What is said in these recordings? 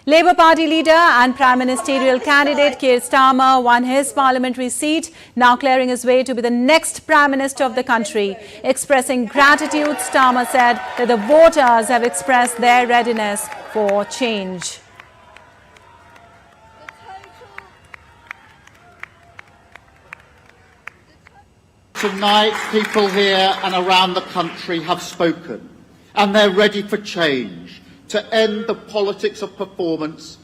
Labour Party leader and Prime Ministerial candidate Keir Starmer won his parliamentary seat, now clearing his way to be the next Prime Minister of the country. Expressing gratitude, Starmer said that the voters have expressed their readiness for change. Tonight, people here and around the country have spoken, and they're ready for change, to end the politics of performance,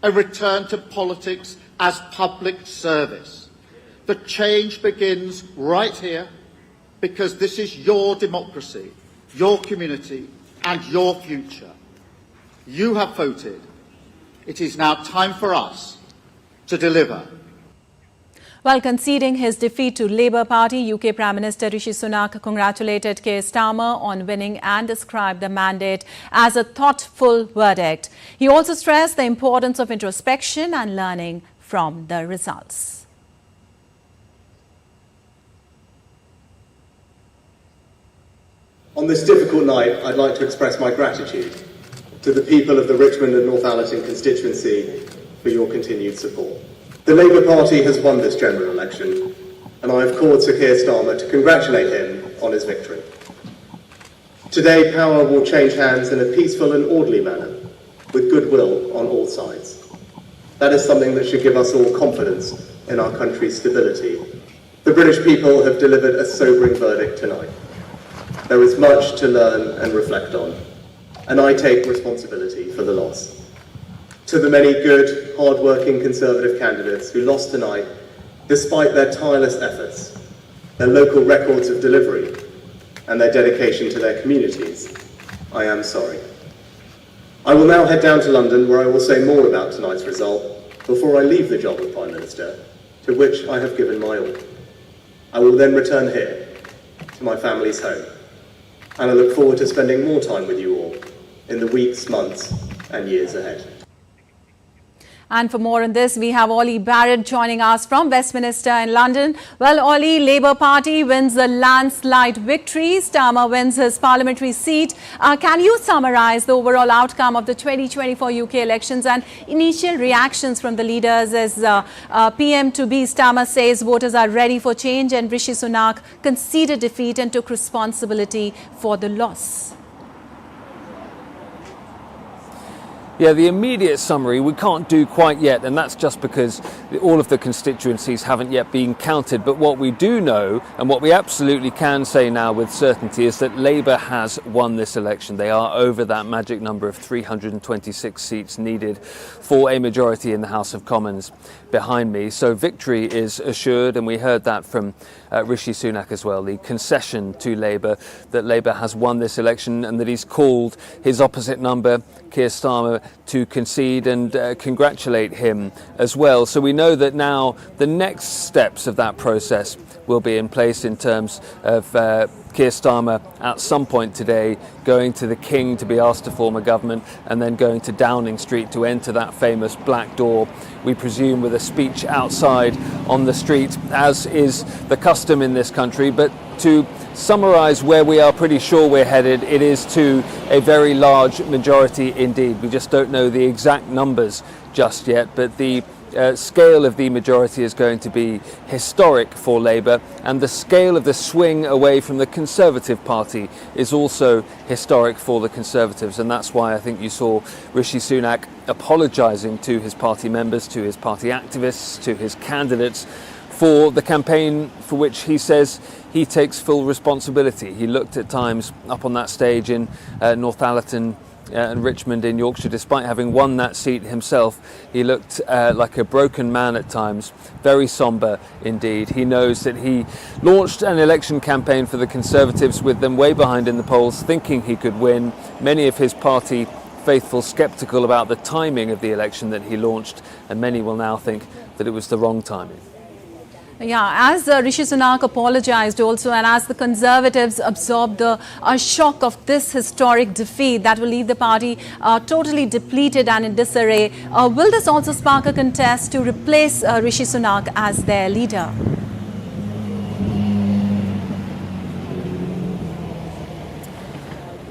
a return to politics as public service. The change begins right here, because this is your democracy, your community, and your future. You have voted. It is now time for us to deliver. While conceding his defeat to Labour Party, UK Prime Minister Rishi Sunak congratulated Keir Starmer on winning and described the mandate as a thoughtful verdict. He also stressed the importance of introspection and learning from the results. On this difficult night, I'd like to express my gratitude to the people of the Richmond and Northallerton constituency for your continued support. The Labour Party has won this general election, and I have called Sir Keir Starmer to congratulate him on his victory. Today, power will change hands in a peaceful and orderly manner, with goodwill on all sides. That is something that should give us all confidence in our country's stability. The British people have delivered a sobering verdict tonight. There is much to learn and reflect on, and I take responsibility for the loss. To the many good, hard-working Conservative candidates who lost tonight, despite their tireless efforts, their local records of delivery, and their dedication to their communities, I am sorry. I will now head down to London, where I will say more about tonight's result before I leave the job of Prime Minister, to which I have given my all. I will then return here, to my family's home, and I look forward to spending more time with you all in the weeks, months, and years ahead. And for more on this, we have Ollie Barrett joining us from Westminster in London. Well, Ollie, Labour Party wins a landslide victory. Starmer wins his parliamentary seat. Can you summarise the overall outcome of the 2024 UK elections and initial reactions from the leaders as PM-to-be Starmer says voters are ready for change and Rishi Sunak conceded defeat and took responsibility for the loss? Yeah, the immediate summary we can't do quite yet, and that's just because all of the constituencies haven't yet been counted. But what we do know, and what we absolutely can say now with certainty, is that Labour has won this election. They are over that magic number of 326 seats needed for a majority in the House of Commons behind me. So victory is assured, and we heard that from Rishi Sunak as well, the concession to Labour, that Labour has won this election and that he's called his opposite number, Keir Starmer, to concede and congratulate him as well. So we know that now the next steps of that process will be in place in terms of Keir Starmer at some point today going to the King to be asked to form a government and then going to Downing Street to enter that famous black door, we presume with a speech outside on the street, as is the custom in this country. But to summarise where we are pretty sure we're headed, it is to a very large majority indeed. We just don't know the exact numbers just yet, but the scale of the majority is going to be historic for Labour, and the scale of the swing away from the Conservative Party is also historic for the Conservatives, and that's why I think you saw Rishi Sunak apologising to his party members, to his party activists, to his candidates for the campaign for which he says he takes full responsibility. He looked at times up on that stage in Northallerton and Richmond in Yorkshire, despite having won that seat himself. He looked like a broken man at times, very sombre indeed. He knows that he launched an election campaign for the Conservatives with them way behind in the polls, thinking he could win. Many of his party faithful sceptical about the timing of the election that he launched, and many will now think that it was the wrong timing. Yeah, as Rishi Sunak apologised also, and as the Conservatives absorbed the shock of this historic defeat that will leave the party totally depleted and in disarray, will this also spark a contest to replace Rishi Sunak as their leader?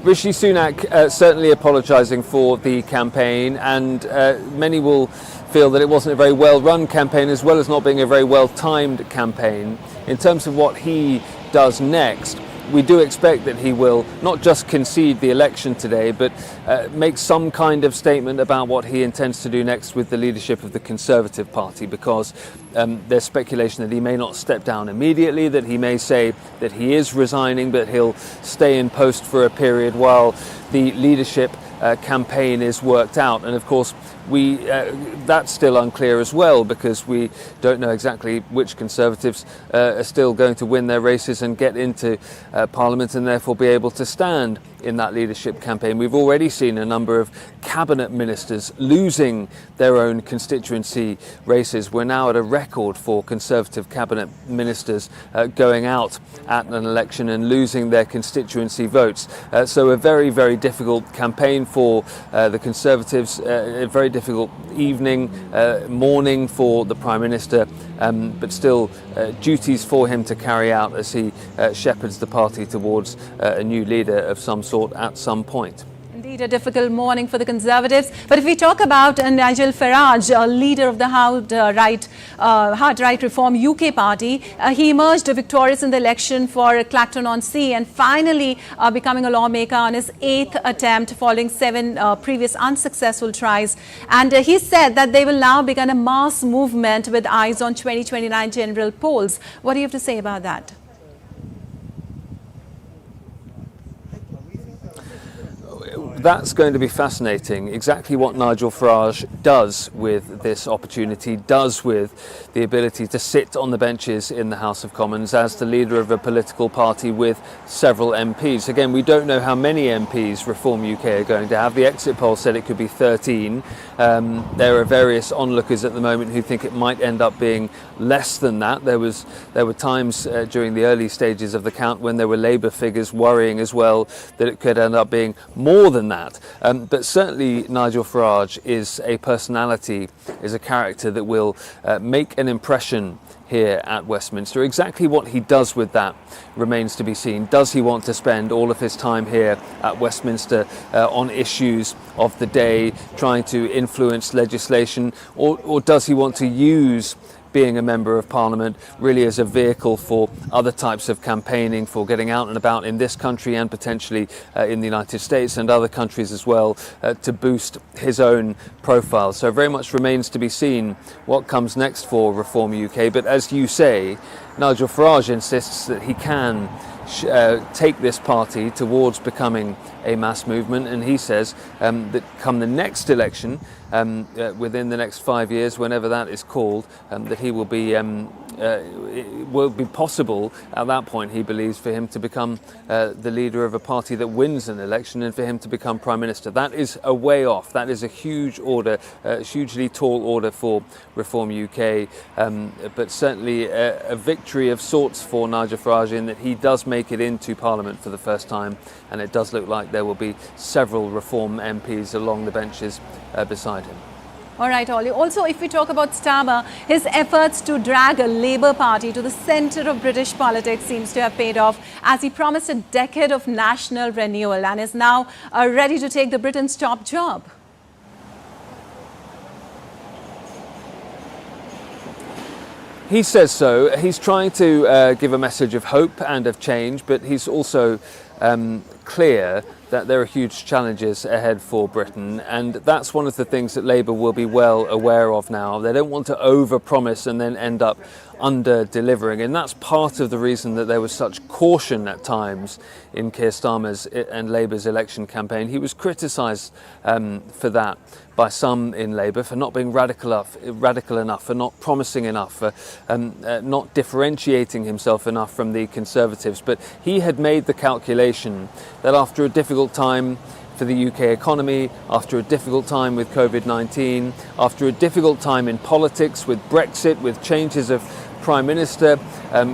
Rishi Sunak certainly apologising for the campaign, and many will feel that it wasn't a very well-run campaign, as well as not being a very well-timed campaign. In terms of what he does next, we do expect that he will not just concede the election today, but make some kind of statement about what he intends to do next with the leadership of the Conservative Party, because there's speculation that he may not step down immediately, that he may say that he is resigning, but he'll stay in post for a period while the leadership campaign is worked out. And of course, that's still unclear as well, because we don't know exactly which Conservatives are still going to win their races and get into Parliament, and therefore be able to stand in that leadership campaign. We've already seen a number of cabinet ministers losing their own constituency races. We're now at a record for Conservative cabinet ministers going out at an election and losing their constituency votes. So a very, very difficult campaign for the Conservatives, a very difficult evening, morning for the Prime Minister, but still duties for him to carry out as he shepherds the party towards a new leader of some sort at some point. Indeed, a difficult morning for the Conservatives. But if we talk about Nigel Farage, leader of the Hard Right Reform UK party, he emerged victorious in the election for Clacton-on-Sea and finally becoming a lawmaker on his 8th attempt following 7 previous unsuccessful tries. And he said that they will now begin a mass movement with eyes on 2029 general polls. What do you have to say about that? That's going to be fascinating, exactly what Nigel Farage does with this opportunity, does with the ability to sit on the benches in the House of Commons as the leader of a political party with several MPs. Again, we don't know how many MPs Reform UK are going to have. The exit poll said it could be 13. There are various onlookers at the moment who think it might end up being less than that. There were times during the early stages of the count when there were Labour figures worrying as well that it could end up being more than that. But certainly Nigel Farage is a personality, is a character that will make an impression here at Westminster. Exactly what he does with that remains to be seen. Does he want to spend all of his time here at Westminster on issues of the day, trying to influence legislation, or does he want to use being a member of Parliament really as a vehicle for other types of campaigning, for getting out and about in this country and potentially in the United States and other countries as well, to boost his own profile. So very much remains to be seen what comes next for Reform UK. But as you say, Nigel Farage insists that he can take this party towards becoming a mass movement, and he says that come the next election, within the next 5 years, whenever that is called, that he will be it will be possible at that point, he believes, for him to become the leader of a party that wins an election and for him to become Prime Minister. That is a way off. That is a huge order, hugely tall order for Reform UK, but certainly a victory of sorts for Nigel Farage in that he does make it into Parliament for the first time, and it does look like there will be several Reform MPs along the benches beside him. All right, Ollie. Also, if we talk about Starmer, his efforts to drag a Labour Party to the centre of British politics seems to have paid off, as he promised a decade of national renewal and is now ready to take the Britain's top job. He says so. He's trying to give a message of hope and of change, but he's also clear that there are huge challenges ahead for Britain, and that's one of the things that Labour will be well aware of now. They don't want to over-promise and then end up under-delivering, and that's part of the reason that there was such caution at times in Keir Starmer's and Labour's election campaign. He was criticised for that by some in Labour, for not being radical enough, for not promising enough, for not differentiating himself enough from the Conservatives. But he had made the calculation that after a difficult time for the UK economy, after a difficult time with COVID-19, after a difficult time in politics with Brexit, with changes of Prime Minister,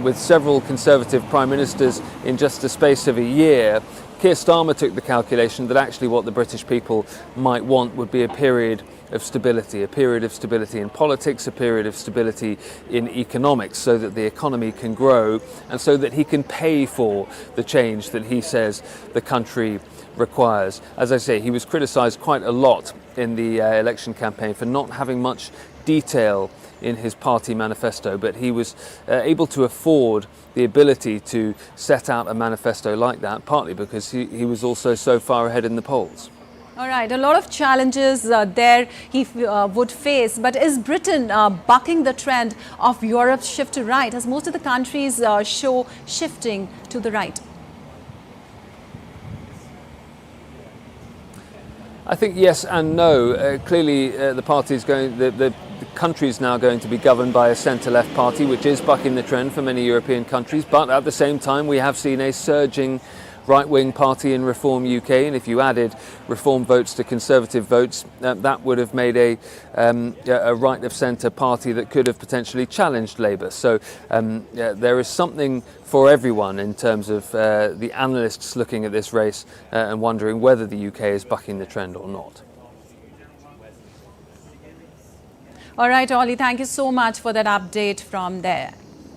with several Conservative Prime Ministers in just the space of a year, Keir Starmer took the calculation that actually what the British people might want would be a period of stability, a period of stability in politics, a period of stability in economics, so that the economy can grow and so that he can pay for the change that he says the country requires. As I say, he was criticised quite a lot in the election campaign for not having much detail in his party manifesto, but he was able to afford the ability to set out a manifesto like that, partly because he was also so far ahead in the polls. All right, a lot of challenges there he would face, but is Britain bucking the trend of Europe's shift to right, as most of the countries show shifting to the right? I think yes and no. Clearly, the party is going. The country is now going to be governed by a centre-left party, which is bucking the trend for many European countries. But at the same time, we have seen a surging right-wing party in Reform UK, and if you added Reform votes to Conservative votes, that would have made a right-of-centre party that could have potentially challenged Labour. So there is something for everyone in terms of the analysts looking at this race and wondering whether the UK is bucking the trend or not. All right, Ollie, thank you so much for that update from there.